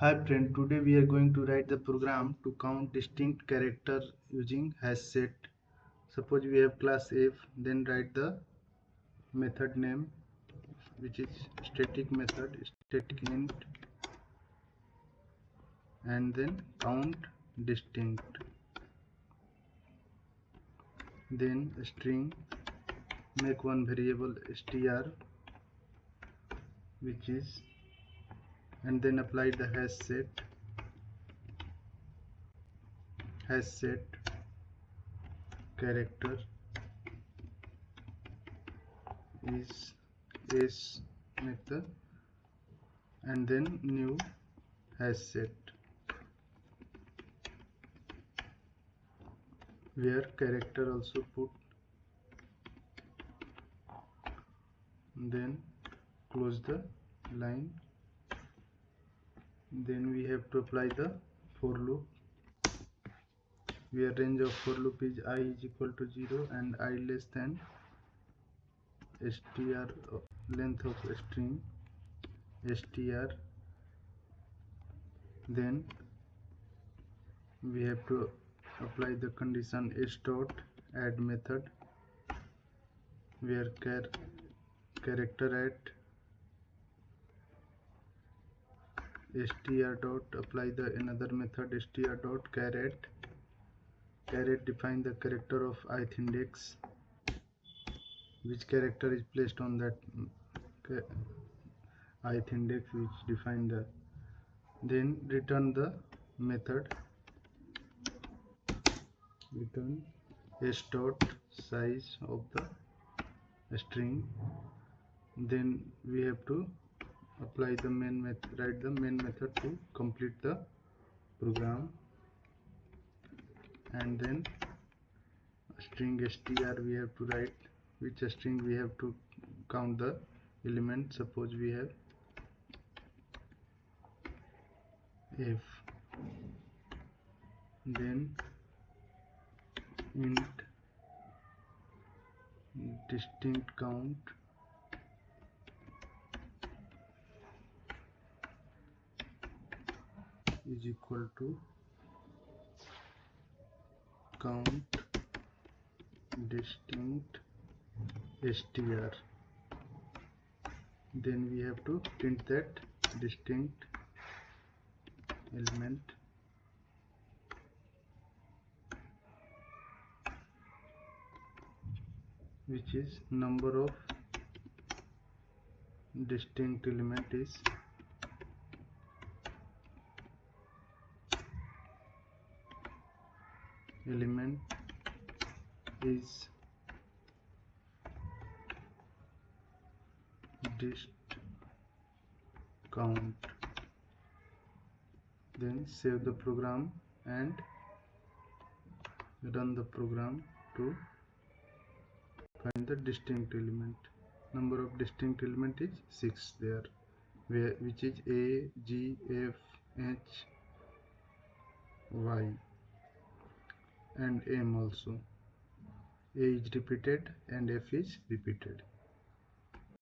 Hi friend, today we are going to write the program to count distinct characters using HashSet. Suppose we have class F, then write the method name, which is static method, static int, and then count distinct. Then string, make one variable str, which is, and then apply the HashSet character is s, make the, and then new HashSet, where character also put, then close the line. Then we have to apply the for loop, where range of for loop is I is equal to 0 and I less than str length of string str. Then we have to apply the condition s dot add method, where character at str dot apply the another method str dot caret define the character of ith index, which character is placed on that ith index, which define the, then return the method, return s dot size of the string. Then we have to apply the main method, write the main method to complete the program, and then string str we have to write which string we have to count the element. Suppose we have f, then int distinct count is equal to count distinct str. Then we have to print that distinct element, which is number of distinct element is dist count. Then save the program and run the program to find the distinct element. Number of distinct element is 6 there, which is A, G, F, H, Y and M also. A is repeated and F is repeated.